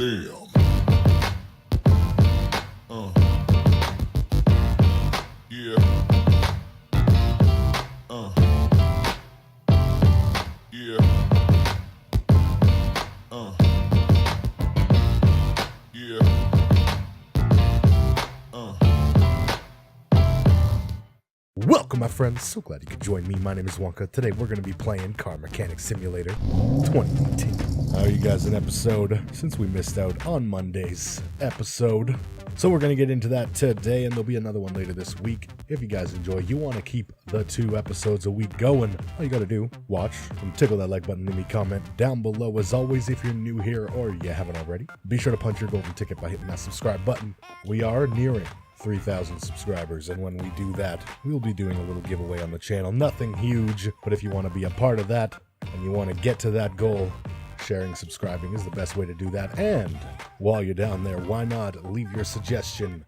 Damn. Yeah. Yeah. Yeah. Welcome, my friends. So glad you could join me. My name is Wonka. Today we're going to be playing Car Mechanic Simulator 2018. How are you guys in episode since we missed out on Monday's episode? So we're going to get into that today, and there'll be another one later this week. If you guys enjoy, you want to keep the 2 episodes a week going, all you got to do, watch and tickle that like button and leave me comment down below. As always, if you're new here or you haven't already, be sure to punch your golden ticket by hitting that subscribe button. We are nearing 3,000 subscribers, and when we do that, we'll be doing a little giveaway on the channel. Nothing huge, but if you want to be a part of that and you want to get to that goal, sharing, subscribing is the best way to do that. And while you're down there, why not leave your suggestion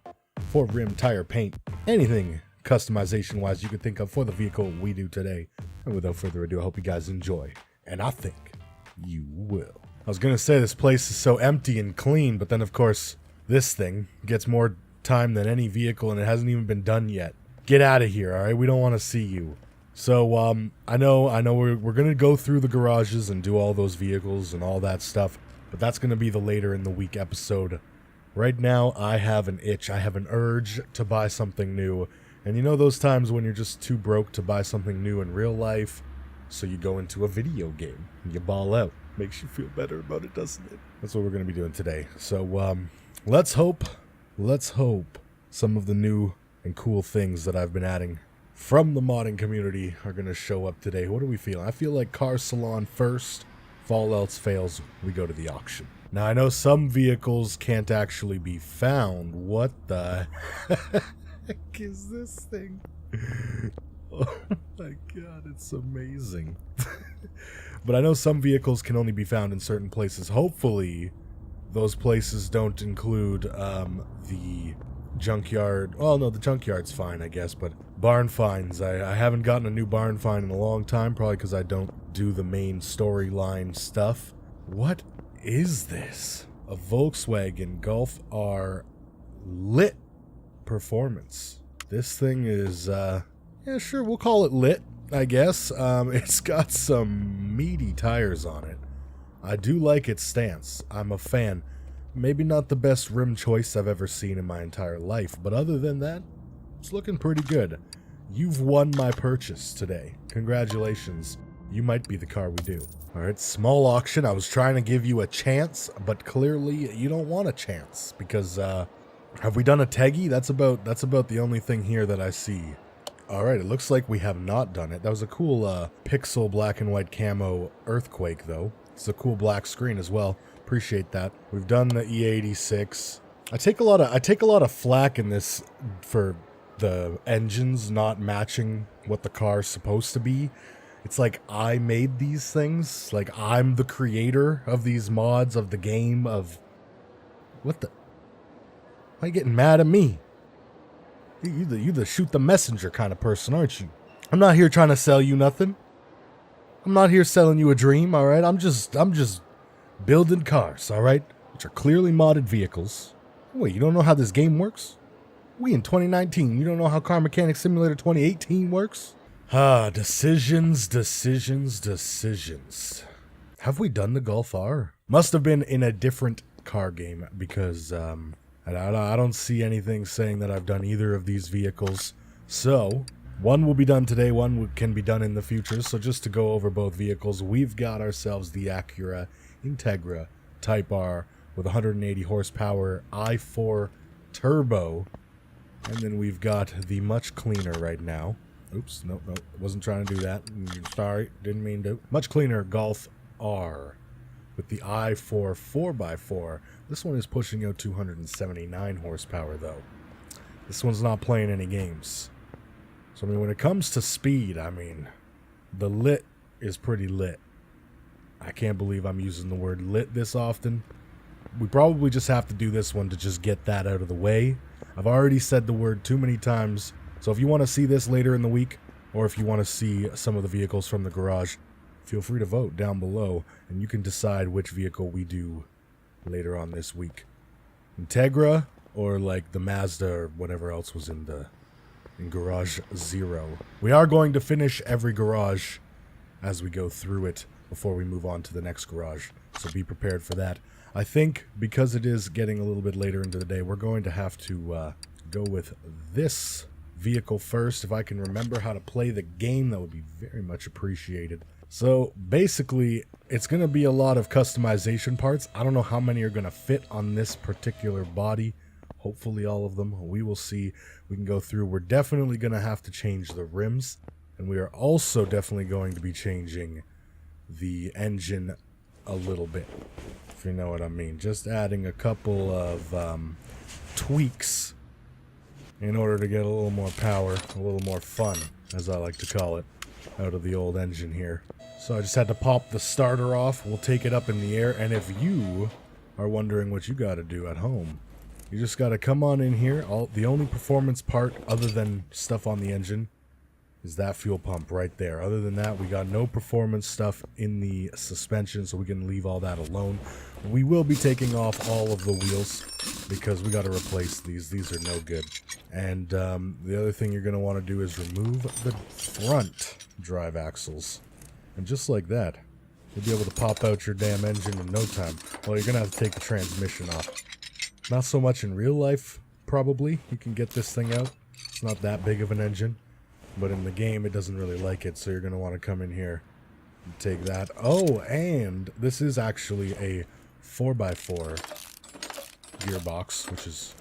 for rim, tire, paint, anything customization wise you could think of for the vehicle we do today. And without further ado, I hope you guys enjoy, and I think you will. I was gonna say this place is so empty and clean, but then of course this thing gets more time than any vehicle and it hasn't even been done yet. Get out of here, all right? We don't want to see you. So I know we're gonna go through the garages and do all those vehicles and all that stuff, but that's gonna be the later in the week episode. Right now I have an itch, I have an urge to buy something new, and you know those times when you're just too broke to buy something new in real life, so you go into a video game and you ball out. Makes you feel better about it, doesn't it? That's what we're gonna be doing today. So let's hope some of the new and cool things that I've been adding from the modding community are going to show up today. What are we feeling? I feel like car salon first. If all else fails, we go to the auction. Now, I know some vehicles can't actually be found. What the heck is this thing? Oh my god, it's amazing. But I know some vehicles can only be found in certain places. Hopefully, those places don't include the Junkyard. Well, no, the Junkyard's fine, I guess, but barn finds. I haven't gotten a new barn find in a long time, probably because I don't do the main storyline stuff. What is this? A Volkswagen Golf R lit performance. This thing is, yeah, sure, we'll call it lit, I guess. It's got some meaty tires on it. I do like its stance. I'm a fan. Maybe not the best rim choice I've ever seen in my entire life, but other than that, it's looking pretty good. You've won my purchase today. Congratulations. You might be the car we do. Alright, small auction. I was trying to give you a chance, but clearly you don't want a chance, because, have we done a Teggy? That's about the only thing here that I see. Alright, it looks like we have not done it. That was a cool, pixel black and white camo earthquake, though. It's a cool black screen as well. Appreciate that. We've done the E86. I take a lot of flack in this for the engines not matching what the car's supposed to be. It's like I made these things. Like I'm the creator of these mods of the game of what the. Why are you getting mad at me? You the shoot the messenger kind of person, aren't you? I'm not here trying to sell you nothing. I'm not here selling you a dream, all right? I'm just building cars, all right? Which are clearly modded vehicles. Wait, you don't know how this game works? We in 2019, you don't know how Car Mechanic Simulator 2018 works? Decisions. Have we done the Golf R? Must have been in a different car game, because I don't see anything saying that I've done either of these vehicles. So one will be done today, one can be done in the future. So just to go over both vehicles, we've got ourselves the Acura Integra Type R with 180 horsepower i4 turbo. And then we've got the much cleaner right now. Oops, no, wasn't trying to do that. Sorry, didn't mean to. Much cleaner Golf R with the i4 4x4. This one is pushing out 279 horsepower though. This one's not playing any games. So I mean, when it comes to speed, I mean, the lit is pretty lit. I can't believe I'm using the word lit this often. We probably just have to do this one to just get that out of the way. I've already said the word too many times. So if you want to see this later in the week, or if you want to see some of the vehicles from the garage, feel free to vote down below, and you can decide which vehicle we do later on this week. Integra or like the Mazda or whatever else was in Garage 0. We are going to finish every garage as we go through it before we move on to the next garage. So be prepared for that. I think because it is getting a little bit later into the day, we're going to have to go with this vehicle first. If I can remember how to play the game, that would be very much appreciated. So basically, it's going to be a lot of customization parts. I don't know how many are going to fit on this particular body. Hopefully all of them. We will see. We can go through. We're definitely going to have to change the rims. And we are also definitely going to be changing the engine a little bit, if you know what I mean. Just adding a couple of tweaks in order to get a little more power, a little more fun, as I like to call it, out of the old engine here. So I just had to pop the starter off. We'll take it up in the air, and if you are wondering what you got to do at home, you just got to come on in here. The only performance part other than stuff on the engine is that fuel pump right there. Other than that, we got no performance stuff in the suspension, so we can leave all that alone. We will be taking off all of the wheels because we got to replace these. These are no good. And the other thing you're going to want to do is remove the front drive axles. And just like that, you'll be able to pop out your damn engine in no time. Well, you're going to have to take the transmission off. Not so much in real life, probably. You can get this thing out. It's not that big of an engine. But in the game, it doesn't really like it, so you're going to want to come in here and take that. Oh, and this is actually a 4x4 gearbox, which is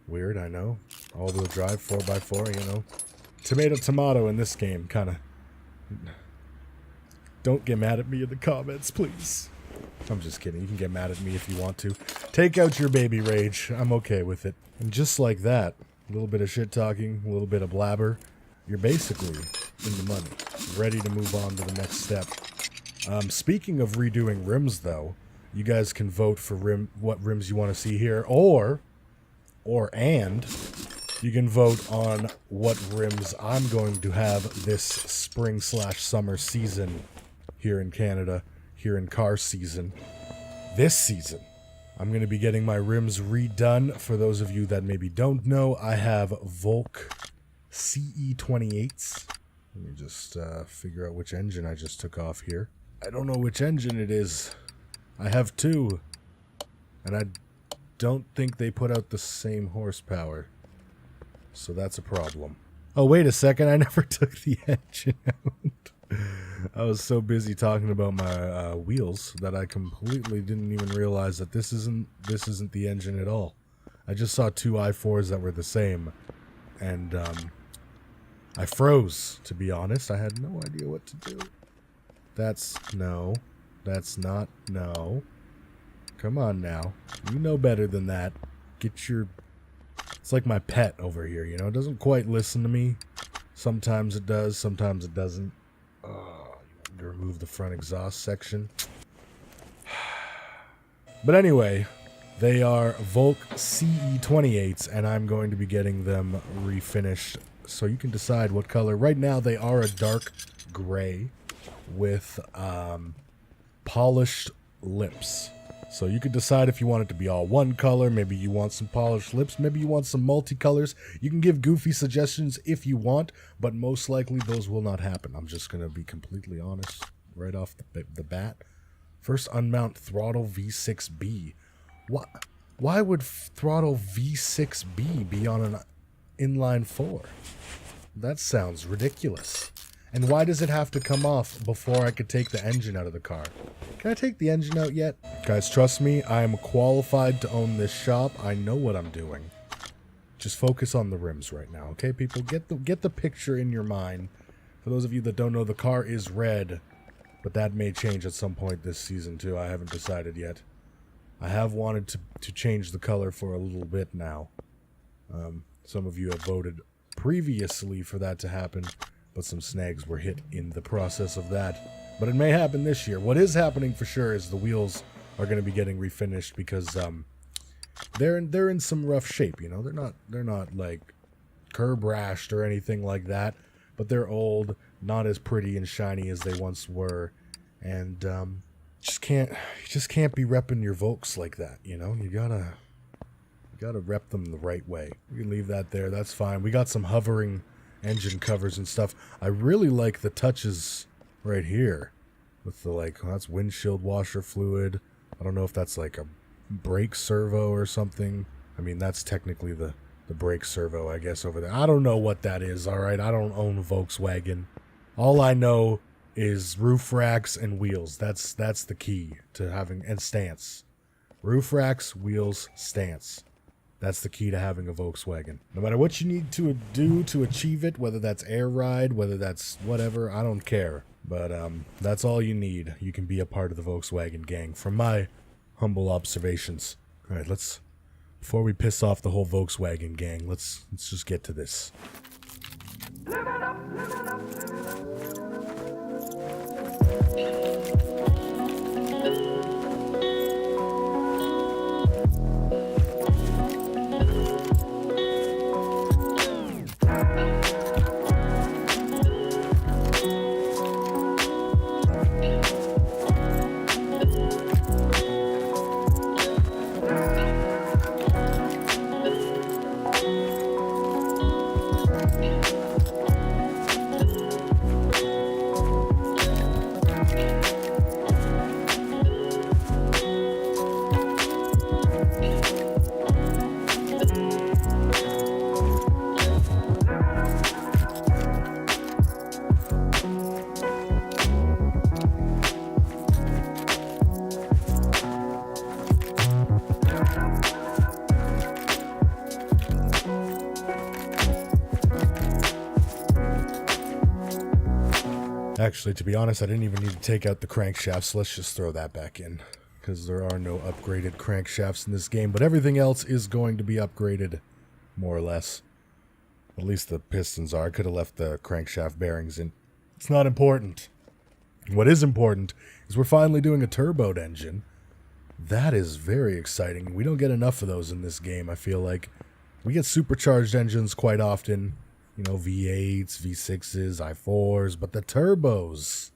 weird, I know. All-wheel drive, 4x4, you know. Tomato in this game, kind of. Don't get mad at me in the comments, please. I'm just kidding. You can get mad at me if you want to. Take out your baby rage. I'm okay with it. And just like that, a little bit of shit-talking, a little bit of blabber, you're basically in the money, ready to move on to the next step. Speaking of redoing rims, though, you guys can vote for what rims you want to see here, and you can vote on what rims I'm going to have this spring/summer season here in Canada, here in car season. This season, I'm going to be getting my rims redone. For those of you that maybe don't know, I have Volkswagen CE28s. Let me just figure out which engine I just took off here. I don't know which engine it is. I have two, and I don't think they put out the same horsepower, so that's a problem. Oh, wait a second, I never took the engine out. I was so busy talking about my wheels that I completely didn't even realize that this isn't the engine at all. I just saw two i4s that were the same, and I froze, to be honest. I had no idea what to do. That's not, no. Come on now. You know better than that. It's like my pet over here, you know? It doesn't quite listen to me. Sometimes it does, sometimes it doesn't. Oh, you want to remove the front exhaust section. But anyway, they are Volkswagen CE28s, and I'm going to be getting them refinished. So you can decide what color. Right now they are a dark gray with polished lips. So you can decide if you want it to be all one color. Maybe you want some polished lips. Maybe you want some multicolors. You can give goofy suggestions if you want, but most likely those will not happen. I'm just going to be completely honest right off the bat. First, unmount throttle V6B. Why would throttle V6B be on an inline 4? That sounds ridiculous. And why does it have to come off before I could take the engine out of the car? Can I take the engine out yet? Guys, trust me, I am qualified to own this shop. I know what I'm doing. Just focus on the rims right now, okay, people? Get the picture in your mind. For those of you that don't know, the car is red, but that may change at some point this season too. I haven't decided yet. I have wanted to change the color for a little bit now. Some of you have voted previously for that to happen, but some snags were hit in the process of that. But it may happen this year. What is happening for sure is the wheels are going to be getting refinished because they're in some rough shape. You know, they're not like curb rashed or anything like that, but they're old, not as pretty and shiny as they once were, and You just can't be repping your Volks like that, you know? You gotta rep them the right way. We can leave that there, that's fine. We got some hovering engine covers and stuff. I really like the touches right here with the, like, that's windshield washer fluid. I don't know if that's like a brake servo or something. I mean, that's technically the brake servo, I guess, over there. I don't know what that is, alright? I don't own a Volkswagen. All I know is roof racks and wheels. That's the key to having, and stance. Roof racks, wheels, stance. That's the key to having a Volkswagen. No matter what you need to do to achieve it, whether that's air ride, whether that's whatever, I don't care. But that's all you need. You can be a part of the Volkswagen gang, from my humble observations. All right, before we piss off the whole Volkswagen gang, let's just get to this. Actually, to be honest, I didn't even need to take out the crankshaft, so let's just throw that back in, because there are no upgraded crankshafts in this game, but everything else is going to be upgraded, more or less. At least the pistons are. I could have left the crankshaft bearings in. It's not important. What is important is we're finally doing a turboed engine. That is very exciting. We don't get enough of those in this game, I feel like. We get supercharged engines quite often. You know, V8s, V6s, i4s, but the turbos,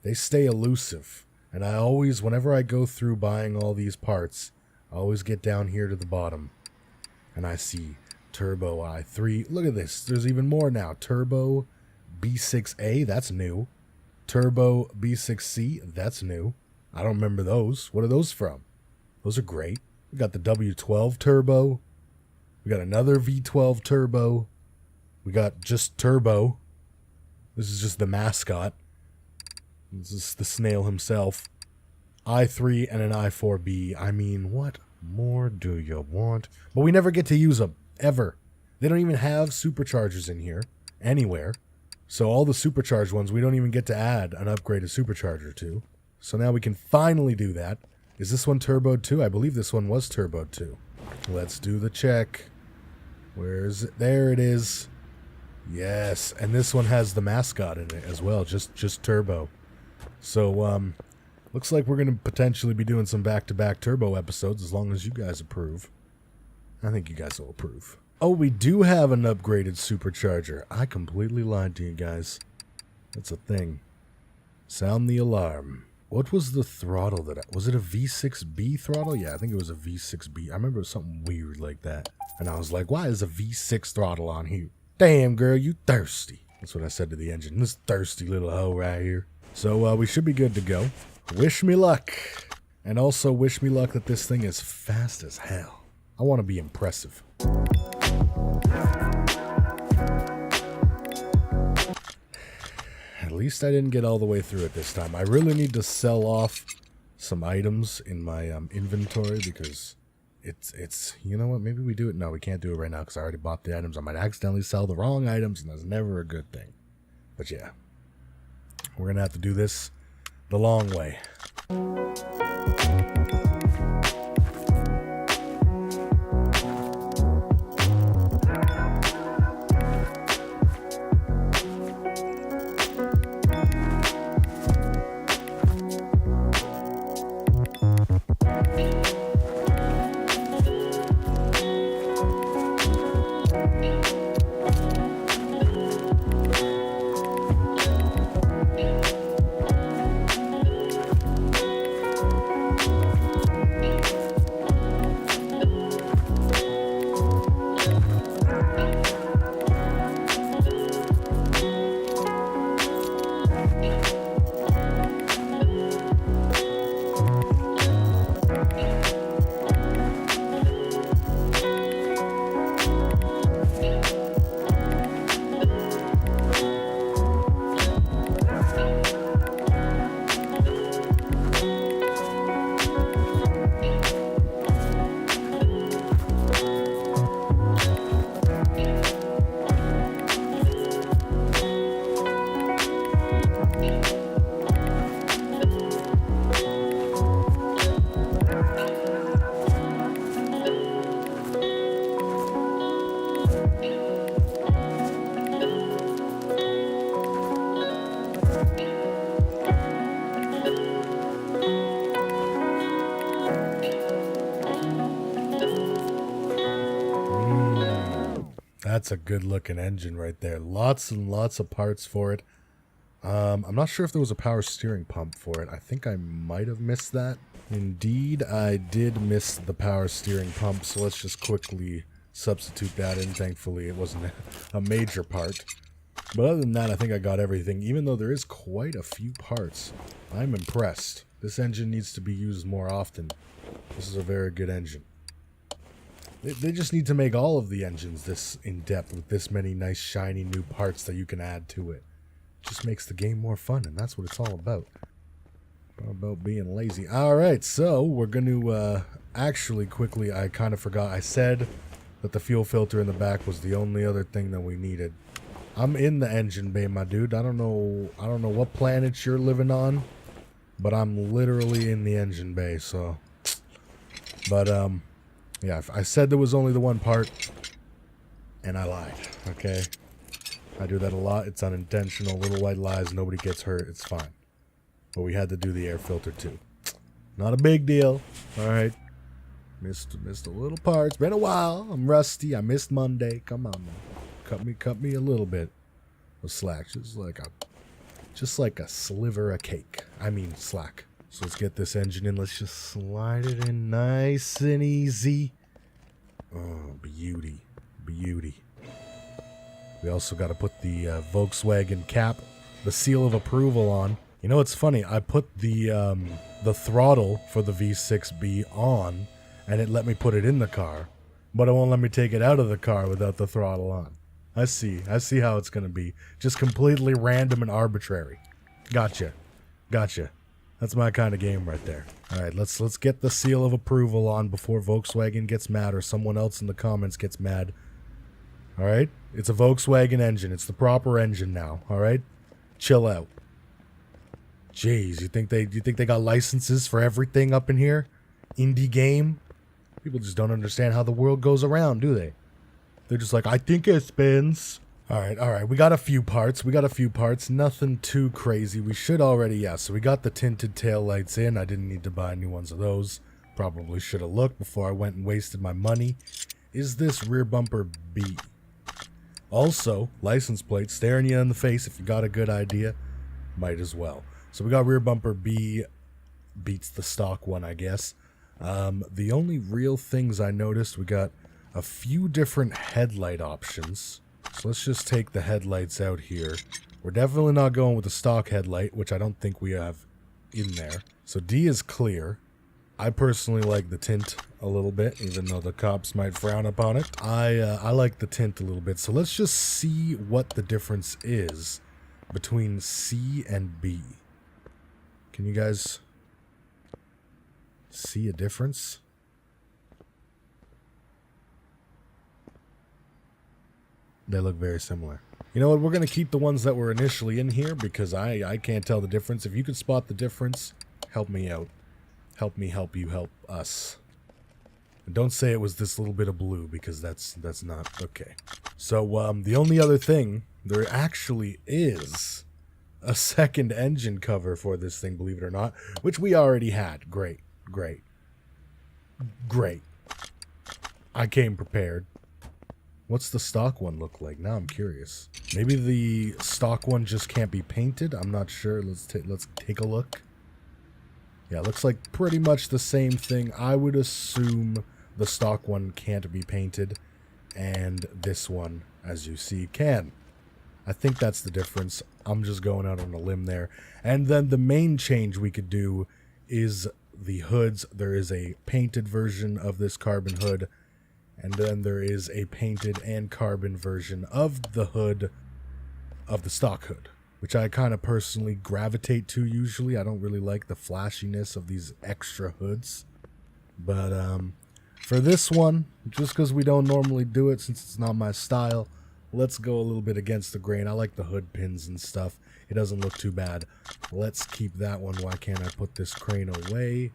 they stay elusive. And I always, whenever I go through buying all these parts, I always get down here to the bottom. And I see Turbo i3. Look at this. There's even more now. Turbo B6A, that's new. Turbo B6C, that's new. I don't remember those. What are those from? Those are great. We got the W12 Turbo. We got another V12 Turbo. We got just Turbo. This is just the mascot. This is the snail himself. i3 and an i4B. I mean, what more do you want? But we never get to use them, ever. They don't even have superchargers in here, anywhere. So all the supercharged ones, we don't even get to add an upgraded supercharger to. So now we can finally do that. Is this one turboed too? I believe this one was turboed too. Let's do the check. Where is it? There it is. Yes, and this one has the mascot in it as well, just turbo. So, looks like we're going to potentially be doing some back-to-back turbo episodes as long as you guys approve. I think you guys will approve. Oh, we do have an upgraded supercharger. I completely lied to you guys. That's a thing. Sound the alarm. What was the throttle was it a V6B throttle? Yeah, I think it was a V6B. I remember it was something weird like that. And I was like, why is a V6 throttle on here? Damn, girl, you thirsty. That's what I said to the engine. This thirsty little hoe right here. So, we should be good to go. Wish me luck. And also wish me luck that this thing is fast as hell. I want to be impressive. At least I didn't get all the way through it this time. I really need to sell off some items in my inventory because it's you know what, maybe we do it. No, we can't do it right now because I already bought the items. I might accidentally sell the wrong items, and that's never a good thing. But yeah, we're gonna have to do this the long way. That's a good looking engine right there. Lots and lots of parts for it. I'm not sure if there was a power steering pump for it. I think I might have missed that. Indeed, I did miss the power steering pump, so let's just quickly substitute that in. Thankfully, it wasn't a major part. But other than that, I think I got everything. Even though there is quite a few parts, I'm impressed. This engine needs to be used more often. This is a very good engine. They just need to make all of the engines this in-depth with this many nice, shiny new parts that you can add to it. Just makes the game more fun, and that's what it's all about. All about being lazy. Alright, so we're going to actually quickly, I kind of forgot. I said that the fuel filter in the back was the only other thing that we needed. I'm in the engine bay, my dude. I don't know what planet you're living on, but I'm literally in the engine bay, so. But yeah, I said there was only the one part, and I lied. Okay, I do that a lot. It's unintentional. Little white lies. Nobody gets hurt. It's fine. But we had to do the air filter too. Not a big deal. All right. Missed a little part. It's been a while. I'm rusty. I missed Monday. Come on, man. Cut me a little bit of slack. Just like a sliver of cake. I mean slack. So let's get this engine in. Let's just slide it in nice and easy. Oh, beauty. Beauty. We also got to put the Volkswagen cap, the seal of approval on. You know, it's funny. I put the throttle for the V6B on, and it let me put it in the car, but it won't let me take it out of the car without the throttle on. I see how it's going to be. Just completely random and arbitrary. Gotcha. That's my kind of game right there. All right, let's get the seal of approval on before Volkswagen gets mad or someone else in the comments gets mad. All right? It's a Volkswagen engine. It's the proper engine now, all right? Chill out. Jeez, you think they got licenses for everything up in here? Indie game? People just don't understand how the world goes around, do they? They're just like, I think it spins. All right. We got a few parts. Nothing too crazy. We should already, yeah. So we got the tinted taillights in. I didn't need to buy new ones of those. Probably should have looked before I went and wasted my money. Is this rear bumper B? Also, license plate staring you in the face. If you got a good idea, might as well. So we got rear bumper B. Beats the stock one, I guess. The only real things I noticed, we got a few different headlight options. So let's just take the headlights out here. We're definitely not going with the stock headlight, which I don't think we have in there. So D is clear. I personally like the tint a little bit, even though the cops might frown upon it. I like the tint a little bit. So let's just see what the difference is between C and B. Can you guys see a difference? They look very similar. You know what? We're going to keep the ones that were initially in here because I can't tell the difference. If you could spot the difference, help me out. Help me help you help us. And don't say it was this little bit of blue because that's not okay. So the only other thing, there actually is a second engine cover for this thing, believe it or not, which we already had. Great. I came prepared. What's the stock one look like? Now I'm curious. Maybe the stock one just can't be painted. I'm not sure. Let's take a look. Yeah, it looks like pretty much the same thing. I would assume the stock one can't be painted, and this one, as you see, can. I think that's the difference. I'm just going out on a limb there. And then the main change we could do is the hoods. There is a painted version of this carbon hood, and then there is a painted and carbon version of the hood of the stock hood, which I kind of personally gravitate to usually. I don't really like the flashiness of these extra hoods. But for this one, just because we don't normally do it since it's not my style, let's go a little bit against the grain. I like the hood pins and stuff. It doesn't look too bad. Let's keep that one. Why can't I put this crane away?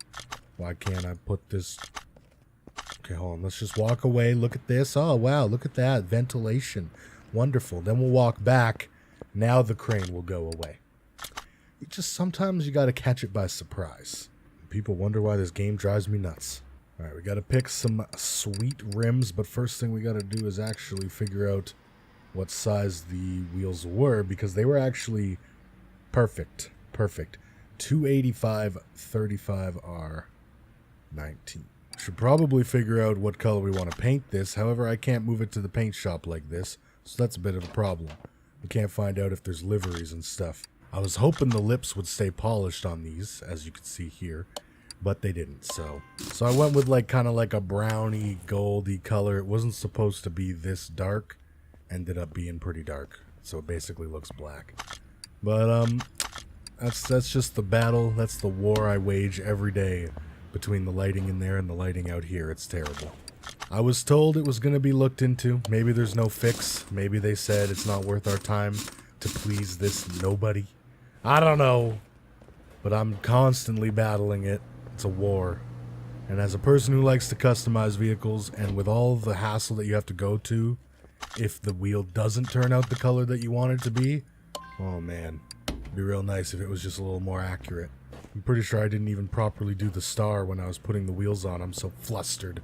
Why can't I put this... Okay, hold on. Let's just walk away. Look at this. Oh, wow. Look at that. Ventilation. Wonderful. Then we'll walk back. Now the crane will go away. It just sometimes you got to catch it by surprise. People wonder why this game drives me nuts. Alright, we gotta pick some sweet rims, but first thing we gotta do is actually figure out what size the wheels were, because they were actually perfect. Perfect. 285 35R 19. Should probably figure out what color we want to paint this. However, I can't move it to the paint shop like this, so that's a bit of a problem. We can't find out if there's liveries and stuff. I was hoping the lips would stay polished on these, as you can see here, but they didn't. So I went with like kind of like a browny, goldy color. It wasn't supposed to be this dark. Ended up being pretty dark, so it basically looks black. But that's just the battle. That's the war I wage every day between the lighting in there and the lighting out here. It's terrible. I was told it was going to be looked into. Maybe there's no fix. Maybe they said it's not worth our time to please this nobody. I don't know. But I'm constantly battling it. It's a war. And as a person who likes to customize vehicles, and with all the hassle that you have to go to if the wheel doesn't turn out the color that you want it to be, oh man, it'd be real nice if it was just a little more accurate. I'm pretty sure I didn't even properly do the star when I was putting the wheels on. I'm so flustered.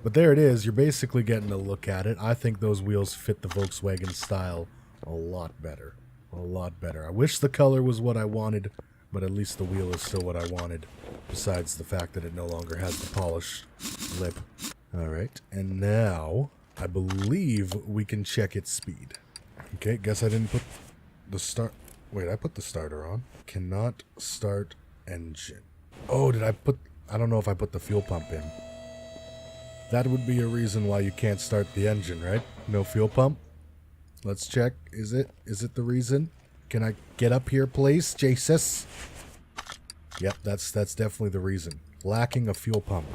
But there it is. You're basically getting a look at it. I think those wheels fit the Volkswagen style a lot better. A lot better. I wish the color was what I wanted, but at least the wheel is still what I wanted, besides the fact that it no longer has the polished lip. Alright, and now I believe we can check its speed. Okay, guess I didn't put the start... Wait, I put the starter on. Cannot start engine. Oh, did I put... I don't know if I put the fuel pump in. That would be a reason why you can't start the engine, right? No fuel pump? Let's check. Is it the reason? Can I get up here, please? Jesus. Yep, that's definitely the reason. Lacking a fuel pump.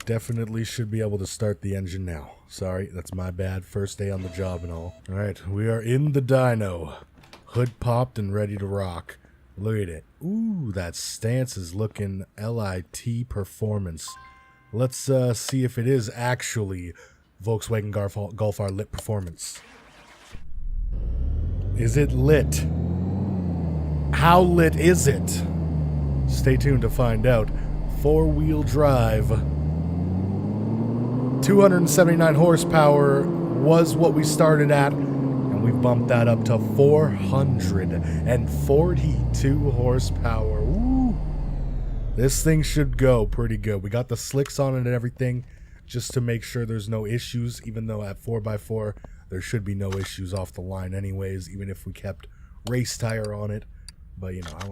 Definitely should be able to start the engine now. Sorry, that's my bad. First day on the job and all. Alright, we are in the dyno. Hood popped and ready to rock. Look at it. Ooh, that stance is looking LIT performance. Let's see if it is actually Volkswagen Golf R lit performance. Is it lit? How lit is it? Stay tuned to find out. Four-wheel drive. 279 horsepower was what we started at, and we bumped that up to 442 horsepower. Woo! This thing should go pretty good. We got the slicks on it and everything, just to make sure there's no issues, even though at 4x4 there should be no issues off the line anyways, even if we kept race tire on it. But you know, I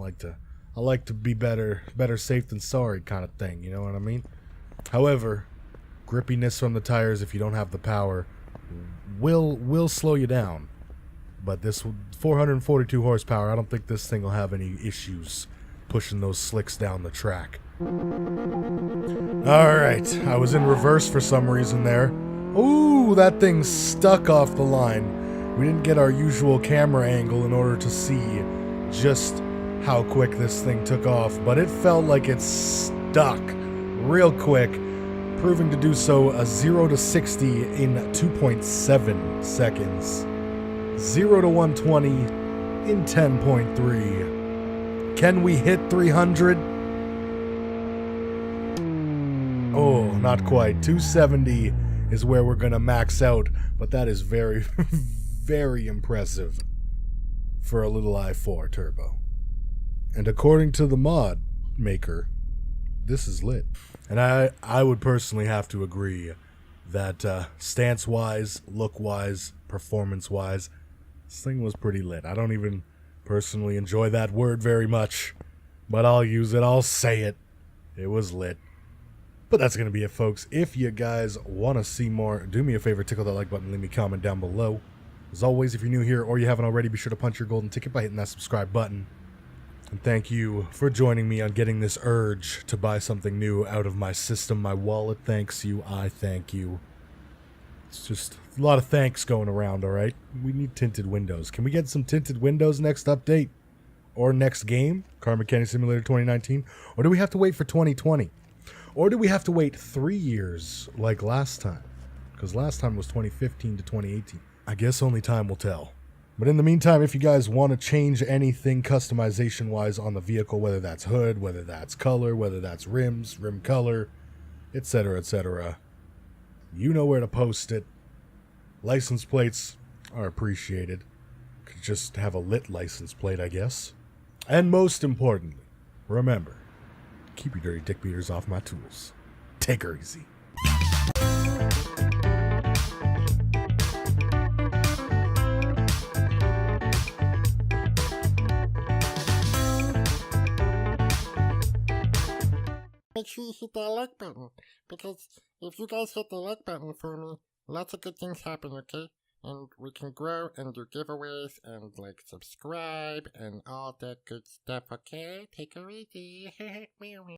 like to be better safe than sorry kind of thing, you know what I mean? However, grippiness from the tires, if you don't have the power, will slow you down. But this 442 horsepower, I don't think this thing will have any issues pushing those slicks down the track. Alright, I was in reverse for some reason there. Ooh, that thing's stuck off the line. We didn't get our usual camera angle in order to see just how quick this thing took off, but it felt like it stuck real quick, proving to do so a 0 to 60 in 2.7 seconds. 0 to 120 in 10.3. Can we hit 300? Oh, not quite. 270 is where we're gonna max out, but that is very, very impressive for a little i4 turbo. And according to the mod maker, this is lit. And I would personally have to agree that stance-wise, look-wise, performance-wise, this thing was pretty lit. I don't even personally enjoy that word very much, but I'll use it. I'll say it. It was lit. But that's going to be it, folks. If you guys want to see more, do me a favor, tickle that like button, leave me a comment down below. As always, if you're new here or you haven't already, be sure to punch your golden ticket by hitting that subscribe button. And thank you for joining me on getting this urge to buy something new out of my system. My wallet thanks you. I thank you. It's just a lot of thanks going around, alright? We need tinted windows. Can we get some tinted windows next update? Or next game? Car Mechanic Simulator 2019? Or do we have to wait for 2020? Or do we have to wait 3 years like last time? Because last time was 2015 to 2018. I guess only time will tell. But in the meantime, if you guys want to change anything customization-wise on the vehicle, whether that's hood, whether that's color, whether that's rims, rim color, etc., you know where to post it. License plates are appreciated. Could just have a lit license plate, I guess. And most importantly, remember, keep your dirty dick beaters off my tools. Take her easy. Make sure you hit that like button, because if you guys hit the like button for me, lots of good things happen, okay? And we can grow and do giveaways and like subscribe and all that good stuff, okay? Take her easy.